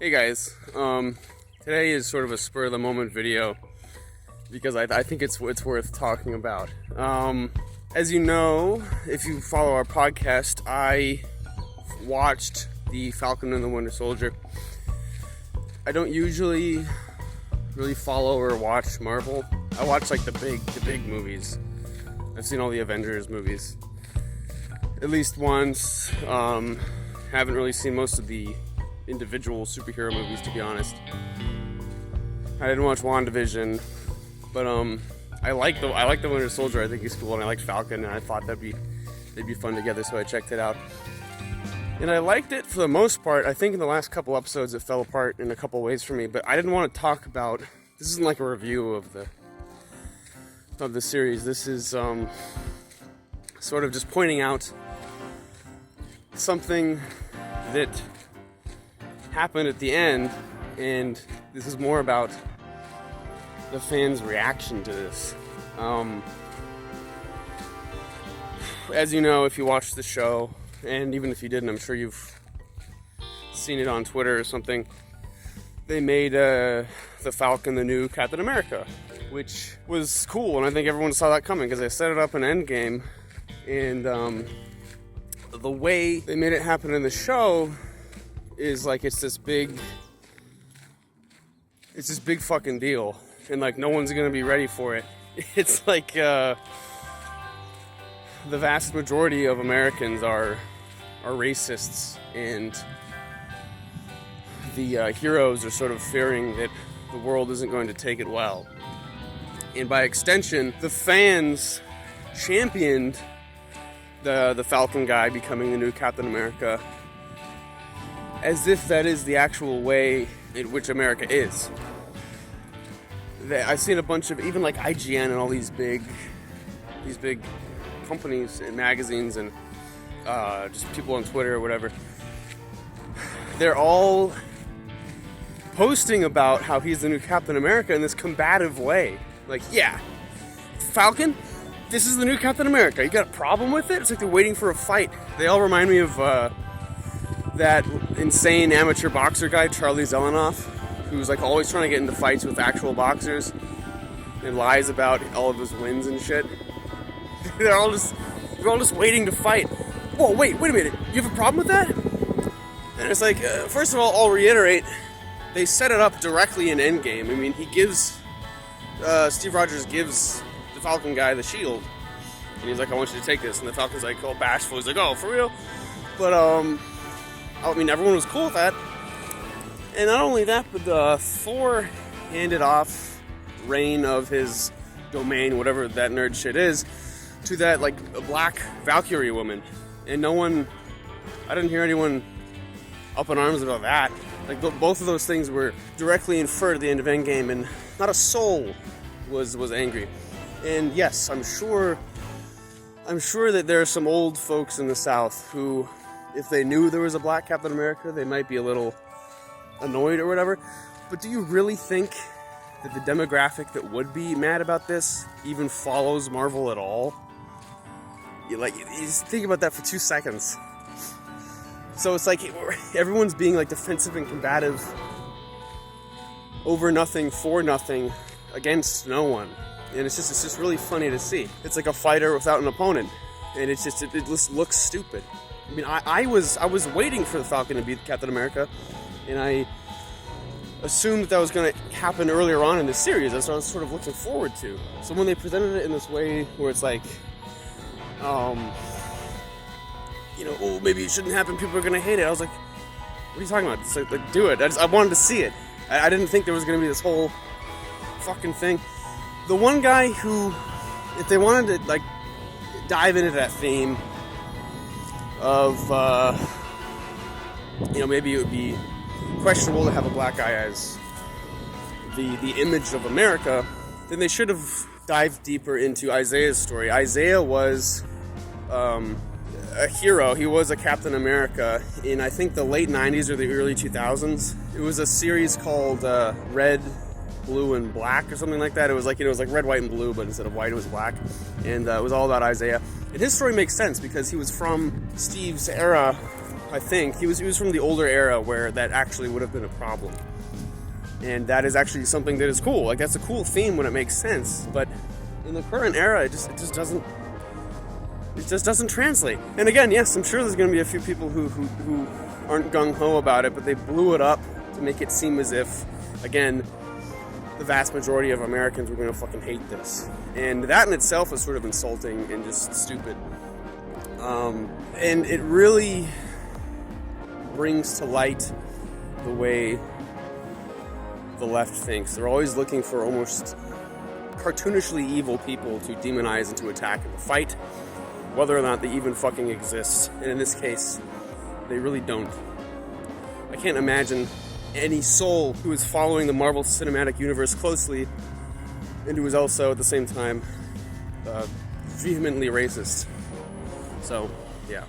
Hey guys, today is sort of a spur of the moment video because I think it's worth talking about. As you know, if you follow our podcast, I watched The Falcon and the Winter Soldier. I don't usually really follow or watch Marvel. I watch like the big movies. I've seen all the Avengers movies at least once. Haven't really seen most of the individual superhero movies, to be honest. I didn't watch WandaVision, but I like the Winter Soldier. I think he's cool, and I liked Falcon, and I thought they'd be fun together, so I checked it out. And I liked it for the most part. I think in the last couple episodes it fell apart in a couple ways for me, but I didn't want to talk about. This isn't like a review of the series. This is sort of just pointing out something that happened at the end, and this is more about the fans' reaction to this. As you know, if you watched the show, and even if you didn't, I'm sure you've seen it on Twitter or something, they made the Falcon the new Captain America, which was cool, and I think everyone saw that coming because they set it up in Endgame, and the way they made it happen in the show is like it's this big fucking deal, and like no one's gonna be ready for it. It's like the vast majority of Americans are racists, and the heroes are sort of fearing that the world isn't going to take it well. And by extension, the fans championed the Falcon guy becoming the new Captain America, as if that is the actual way in which America is. I've seen a bunch of, even like IGN and all these big companies and magazines and just people on Twitter or whatever, they're all posting about how he's the new Captain America in this combative way. Like, yeah, Falcon, this is the new Captain America. You got a problem with it? It's like they're waiting for a fight. They all remind me of that insane amateur boxer guy, Charlie Zelenoff, who's like always trying to get into fights with actual boxers and lies about all of his wins and shit. They're all just waiting to fight. Whoa, wait a minute. You have a problem with that? And it's like, first of all, I'll reiterate, they set it up directly in Endgame. I mean, Steve Rogers gives the Falcon guy the shield, and he's like, I want you to take this. And the Falcon's like, all bashful. He's like, oh, for real? But, I mean, everyone was cool with that. And not only that, but Thor handed off reign of his domain, whatever that nerd shit is, to that, like, a black Valkyrie woman. And I didn't hear anyone up in arms about that. Like, both of those things were directly inferred at the end of Endgame, and not a soul was angry. And yes, I'm sure that there are some old folks in the South who, if they knew there was a black Captain America, they might be a little annoyed or whatever. But do you really think that the demographic that would be mad about this even follows Marvel at all? You just think about that for 2 seconds. So it's like everyone's being like defensive and combative over nothing, for nothing, against no one. And it's just really funny to see. It's like a fighter without an opponent, and it just looks stupid. I mean, I was waiting for the Falcon to be Captain America, and I assumed that was going to happen earlier on in the series. That's what I was sort of looking forward to. So when they presented it in this way, where it's like, oh, maybe it shouldn't happen, people are going to hate it, I was like, what are you talking about? It's like do it. I wanted to see it. I didn't think there was going to be this whole fucking thing. The one guy who, if they wanted to, like, dive into that theme of, maybe it would be questionable to have a black guy as the image of America, then they should have dived deeper into Isaiah's story. Isaiah was a hero. He was a Captain America in, I think, the late 90s or the early 2000s. It was a series called Red, Blue, and Black or something like that. It was like red, white, and blue, but instead of white, it was black. And it was all about Isaiah. And his story makes sense because he was from Steve's era I think he was from the older era where that actually would have been a problem, and that is actually something that is cool. Like, that's a cool theme when it makes sense, but in the current era, it just doesn't translate. And again, yes, I'm sure there's going to be a few people who aren't gung-ho about it, but they blew it up to make it seem as if, again, the vast majority of Americans were going to fucking hate this. And that in itself is sort of insulting and just stupid. And it really brings to light the way the left thinks. They're always looking for almost cartoonishly evil people to demonize and to attack and to fight, whether or not they even fucking exist. And in this case, they really don't. I can't imagine any soul who is following the Marvel Cinematic Universe closely and who is also at the same time vehemently racist. So, yeah.